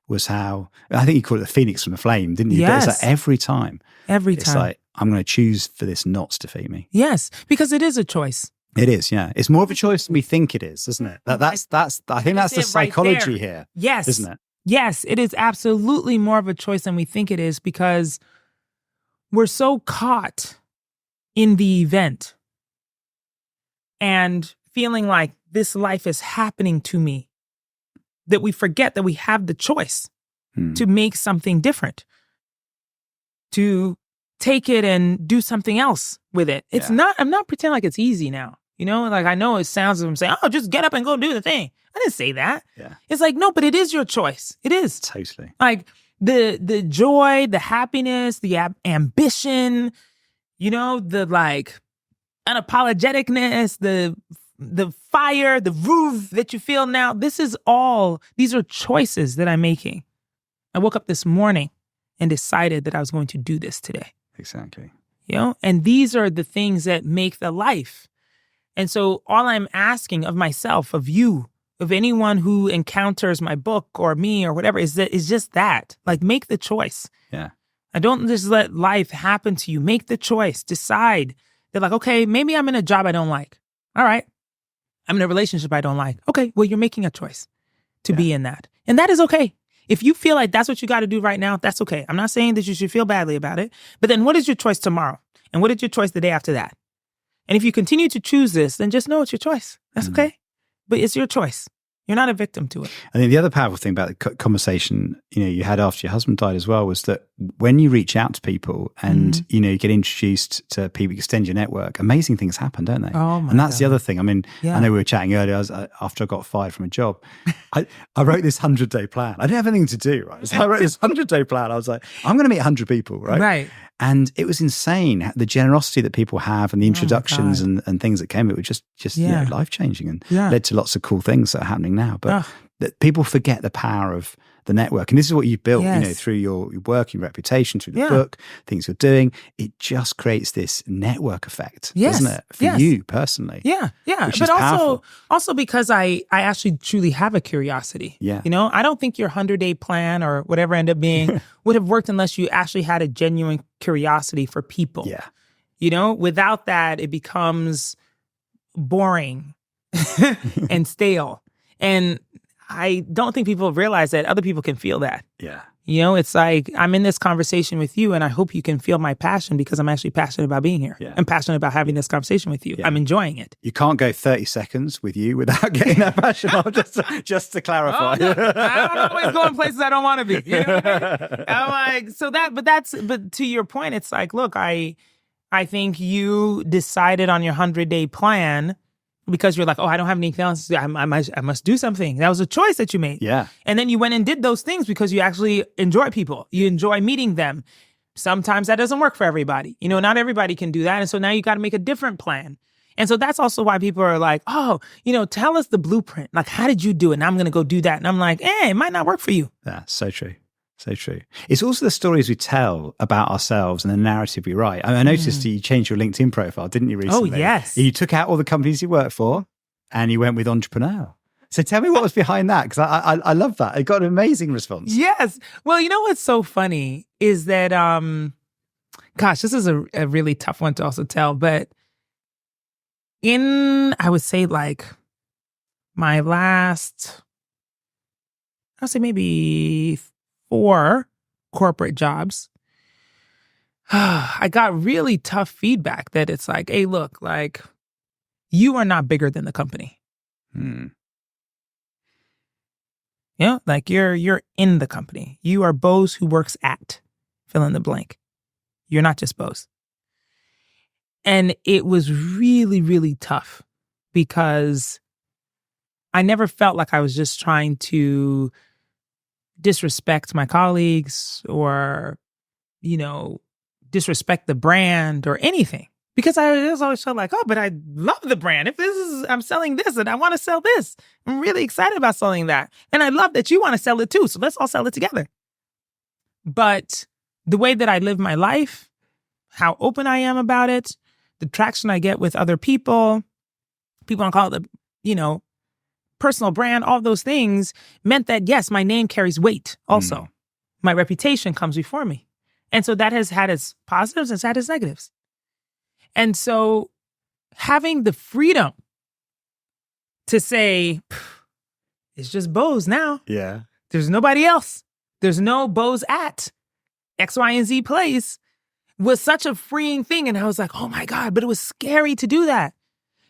was how, I think you called it the phoenix from the flame, didn't you? Yes. But it's like every time. It's like, I'm going to choose for this not to defeat me. Yes, because it is a choice. It is, yeah. It's more of a choice than we think it is, isn't it? I think that's the psychology right here. Yes. Isn't it? Yes, it is absolutely more of a choice than we think it is, because we're so caught in the event and feeling like this life is happening to me that we forget that we have the choice to make something different, to take it and do something else with it. It's not, I'm not pretending like it's easy now. Like I know it sounds like I'm saying, oh, just get up and go do the thing. I didn't say that. Yeah. It's like, no, but it is your choice. It is. Totally. Like the joy, the happiness, the ambition, the like unapologeticness, the fire, the roof that you feel now. These are choices that I'm making. I woke up this morning and decided that I was going to do this today. Exactly. And these are the things that make the life. And so all I'm asking of myself, of you, of anyone who encounters my book or me or whatever, is just that. Like, make the choice. Yeah. I don't just let life happen to you. Make the choice. Decide that, like, okay, maybe I'm in a job I don't like. All right. I'm in a relationship I don't like. Okay, well, you're making a choice to be in that. And that is okay. If you feel like that's what you got to do right now, that's okay. I'm not saying that you should feel badly about it. But then what is your choice tomorrow? And what is your choice the day after that? And if you continue to choose this, then just know it's your choice. That's okay. But it's your choice. You're not a victim to it. I think the other powerful thing about the conversation, you had after your husband died as well, was that when you reach out to people and, you get introduced to people, extend your network, amazing things happen, don't they? Oh my And that's God. the other thing. I mean, I know we were chatting earlier, after I got fired from a job, I wrote this 100-day plan. I didn't have anything to do, right? So I wrote this 100-day plan. I was like, I'm going to meet 100 people, right? Right. And it was insane, the generosity that people have and the introductions and things that came. It was just life-changing and led to lots of cool things that are happening now. But that people forget the power of the network. And this is what you've built, through your work, your reputation, through the book, things you're doing. It just creates this network effect, doesn't it? For you personally. Yeah. Which but is powerful. also because I actually truly have a curiosity. Yeah. I don't think your 100-day plan or whatever ended up being would have worked unless you actually had a genuine curiosity for people. Yeah. Without that, it becomes boring and stale. And I don't think people realize that other people can feel that. Yeah. You know, it's like I'm in this conversation with you and I hope you can feel my passion because I'm actually passionate about being here. Yeah. I'm passionate about having this conversation with you. Yeah. I'm enjoying it. You can't go 30 seconds with you without getting that passion off, just to clarify. Oh, no. I don't always go in places I don't want to be. You know what I mean? I'm like, so that, but to your point, it's like, look, I think you decided on your 100-day plan because you're like, oh, I don't have anything else. I must do something. That was a choice that you made. Yeah. And then you went and did those things because you actually enjoy people. You enjoy meeting them. Sometimes that doesn't work for everybody. You know, not everybody can do that. And so now you got to make a different plan. And so that's also why people are like, oh, you know, tell us the blueprint. Like, how did you do it? And I'm going to go do that. And I'm like, it might not work for you. Yeah, so true. So true. It's also the stories we tell about ourselves and the narrative we write. I noticed you changed your LinkedIn profile, didn't you, recently? Oh, yes. You took out all the companies you worked for and you went with entrepreneur. So tell me what was behind that, because I love that. It got an amazing response. Yes. Well, you know what's so funny is that, gosh, this is a really tough one to also tell, but I would say like my last, I'll say maybe 4 corporate jobs, I got really tough feedback that it's like, hey, look, like you are not bigger than the company. You know, like you're in the company. You are Bose who works at fill in the blank. You're not just Bose. And it was really, really tough because I never felt like I was just trying to disrespect my colleagues or, you know, disrespect the brand or anything. Because I just always felt like, oh, but I love the brand. If I'm selling this and I want to sell this, I'm really excited about selling that. And I love that you want to sell it too. So let's all sell it together. But the way that I live my life, how open I am about it, the traction I get with other people don't call it the, personal brand, all those things meant that, yes, my name carries weight also. My reputation comes before me. And so that has had its positives and it's had its negatives. And so having the freedom to say, it's just Bose now. Yeah. There's nobody else. There's no Bose at X, Y, and Z place was such a freeing thing. And I was like, oh my God, but it was scary to do that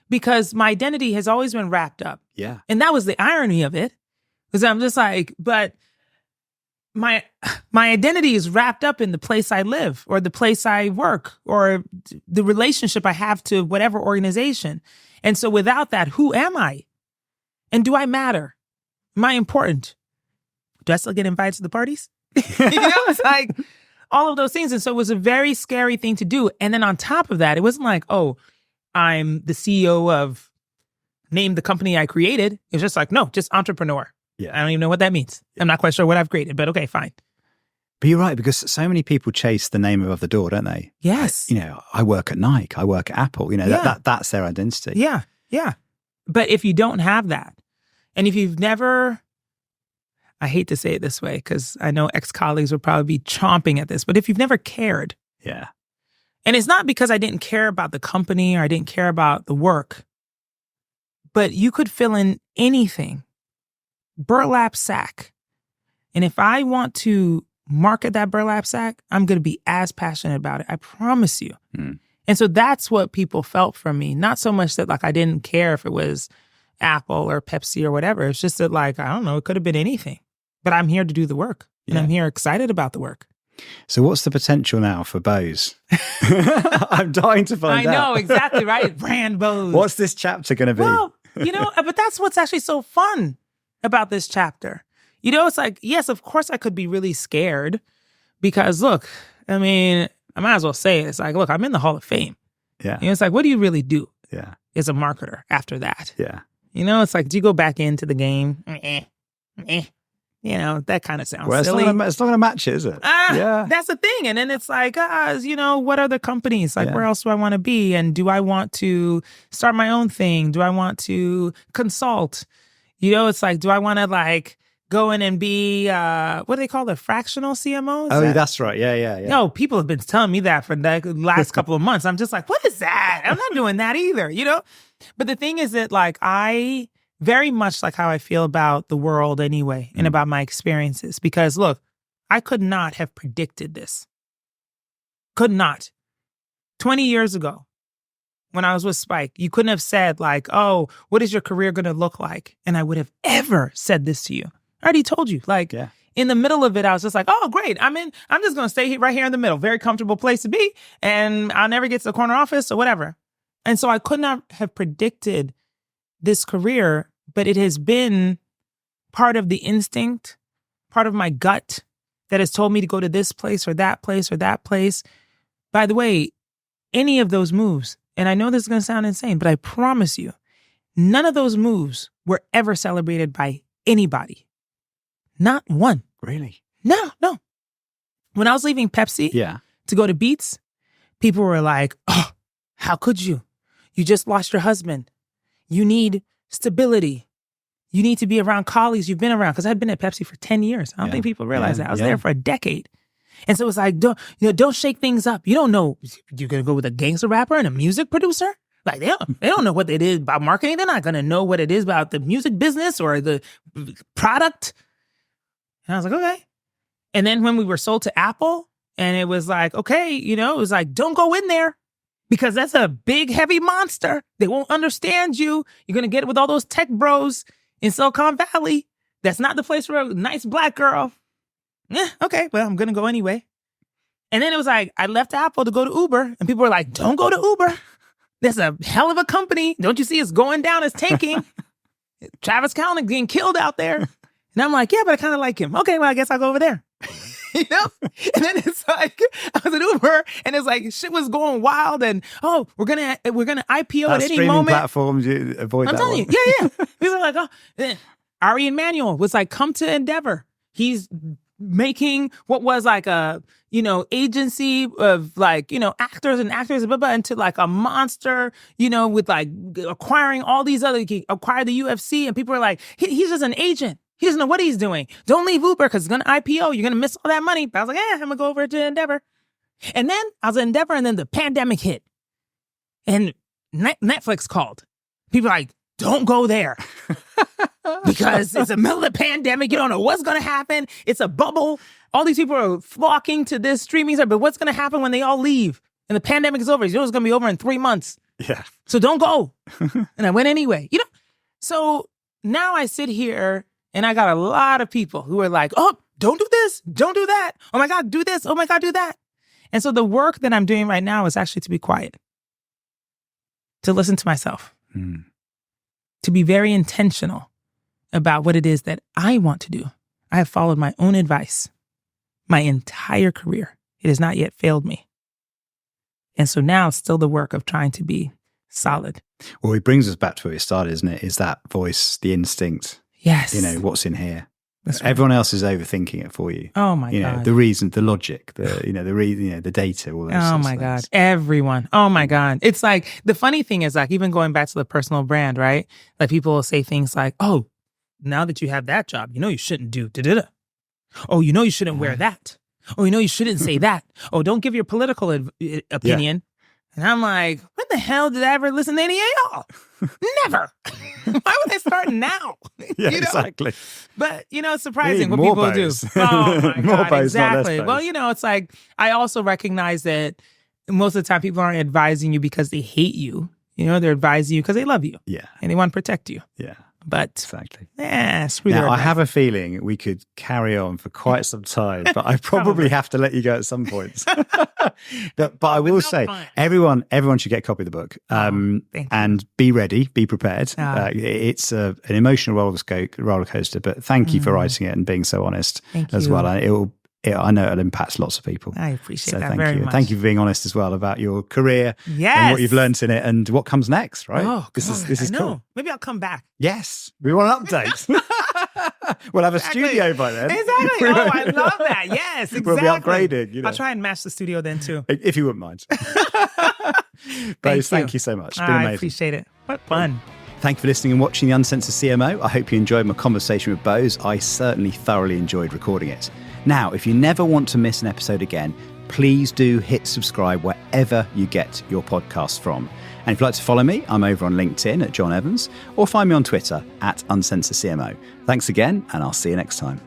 because my identity has always been wrapped up. Yeah. And that was the irony of it. Because I'm just like, but my identity is wrapped up in the place I live or the place I work or the relationship I have to whatever organization. And so without that, who am I? And do I matter? Am I important? Do I still get invited to the parties? It's like all of those things. And so it was a very scary thing to do. And then on top of that, it wasn't like, oh, I'm the CEO of name the company I created. It's just like, no, just entrepreneur. Yeah. I don't even know what that means. I'm not quite sure what I've created, but okay, fine. But you're right, because so many people chase the name above the door, don't they? Yes. I work at Nike, I work at Apple, that's their identity. Yeah. Yeah. But if you don't have that, and if you've never, I hate to say it this way, because I know ex-colleagues will probably be chomping at this, but if you've never cared. Yeah. And it's not because I didn't care about the company or I didn't care about the work, but you could fill in anything. Burlap sack. And if I want to market that burlap sack, I'm going to be as passionate about it. I promise you. And so that's what people felt from me. Not so much that like I didn't care if it was Apple or Pepsi or whatever. It's just that like, I don't know, it could have been anything. But I'm here to do the work. And I'm here excited about the work. So what's the potential now for Bose? I'm dying to find out. I know, exactly, right? Brand Bose. What's this chapter going to be? Well, but that's what's actually so fun about this chapter. It's like, yes, of course I could be really scared because look, I mean, I might as well say it. It's like, look, I'm in the Hall of Fame. Yeah. It's like, what do you really do? Yeah. As a marketer after that? Yeah. It's like, do you go back into the game? That kind of sounds silly. It's not going to match it, is it? That's the thing. And then it's like, what other companies? Like, where else do I want to be? And do I want to start my own thing? Do I want to consult? It's like, do I want to like go in and be, what do they call it? Fractional CMO? That's right. Yeah. No, people have been telling me that for the last couple of months. I'm just like, what is that? I'm not doing that either, But the thing is that like, I very much like how I feel about the world anyway and about my experiences. Because look, I could not have predicted this. Could not. 20 years ago, when I was with Spike, you couldn't have said like, oh, what is your career going to look like? And I would have ever said this to you. I already told you. Like, in the middle of it, I was just like, oh, great. I'm just going to stay right here in the middle. Very comfortable place to be. And I'll never get to the corner office or whatever. And so I could not have predicted this career, but it has been part of the instinct, part of my gut that has told me to go to this place or that place or that place. By the way, any of those moves, and I know this is going to sound insane, but I promise you, none of those moves were ever celebrated by anybody. Not one. Really? No. When I was leaving Pepsi to go to Beats, people were like, oh, how could you? You just lost your husband. You need stability. You need to be around colleagues you've been around. Because I'd been at Pepsi for 10 years. I don't think people realize that. I was there for a decade. And so it's like, don't shake things up. You don't know, you're going to go with a gangster rapper and a music producer? Like, they don't know what it is about marketing. They're not going to know what it is about the music business or the product. And I was like, okay. And then when we were sold to Apple, and it was like, okay, it was like, don't go in there. Because that's a big, heavy monster. They won't understand you. You're going to get it with all those tech bros in Silicon Valley. That's not the place for a nice black girl. Okay, well, I'm going to go anyway. And then it was like, I left Apple to go to Uber. And people were like, don't go to Uber. That's a hell of a company. Don't you see it's going down, it's tanking. Travis Kalanick getting killed out there. And I'm like, yeah, but I kind of like him. Okay, well, I guess I'll go over there. And then it's like I was at Uber, and it's like shit was going wild, and we're gonna IPO at any moment. Platforms, you avoid. I'm that telling one. You, we were like, Then Ari Emanuel was like, come to Endeavor. He's making what was like a agency of like actors into like a monster, with like acquiring all these other. He acquired the UFC, and people are like, he's just an agent. He doesn't know what he's doing. Don't leave Uber because it's going to IPO. You're going to miss all that money. But I was like, I'm going to go over to Endeavor. And then I was at Endeavor, and then the pandemic hit. And Netflix called. People are like, don't go there. Because it's the middle of the pandemic. You don't know what's going to happen. It's a bubble. All these people are flocking to this streaming service. But what's going to happen when they all leave? And the pandemic is over. It's going to be over in 3 months. Yeah. So don't go. And I went anyway. So now I sit here, and I got a lot of people who are like, oh, don't do this. Don't do that. Oh my God, do this. Oh my God, do that. And so the work that I'm doing right now is actually to be quiet, to listen to myself, to be very intentional about what it is that I want to do. I have followed my own advice my entire career. It has not yet failed me. And so now it's still the work of trying to be solid. Well, it brings us back to where we started, isn't it? Is that voice, the instinct. Yes. What's in here. That's right. Everyone else is overthinking it for you. Oh my God. The reason, the logic, the data, all those Oh my God. Everyone. Oh my God. It's like, the funny thing is like, even going back to the personal brand, right? Like people will say things like, oh, now that you have that job, you shouldn't do da-da-da. Oh, you shouldn't wear that. Oh, you shouldn't say that. Oh, don't give your political opinion. And I'm like, when the hell did I ever listen to any of y'all? Never. Why would they start now? Yeah, exactly. But, it's surprising what more people bows. do. Oh, my More God, bows, exactly. not less bows. Well, it's like, I also recognize that most of the time people aren't advising you because they hate you. They're advising you because they love you. Yeah. And they want to protect you. Yeah. But exactly. Screw their Now, I advice. have a feeling we could carry on for quite some time, but I probably have to let you go at some point. but I will say, fun. everyone should get a copy of the book, Thank you. and be ready, be prepared. It's an emotional roller coaster, but thank you for writing it and being so honest as well. And I know it'll impact lots of people. I appreciate that thank very you. much. Thank you for being honest as well about your career Yes. and what you've learned in it and what comes next, right? Oh, this is I know. cool. Maybe I'll come back. Yes, we want an update. We'll have a studio by then. Exactly. Oh, I love that. Yes, exactly. We'll be upgrading. I'll try and match the studio then too. If you wouldn't mind. Bose, thank you so much. It's been amazing. I appreciate it. What fun. Thank you for listening and watching The Uncensored CMO. I hope you enjoyed my conversation with Bose. I certainly thoroughly enjoyed recording it. Now, if you never want to miss an episode again, please do hit subscribe wherever you get your podcasts from. And if you'd like to follow me, I'm over on LinkedIn at John Evans, or find me on Twitter at UncensoredCMO. Thanks again, and I'll see you next time.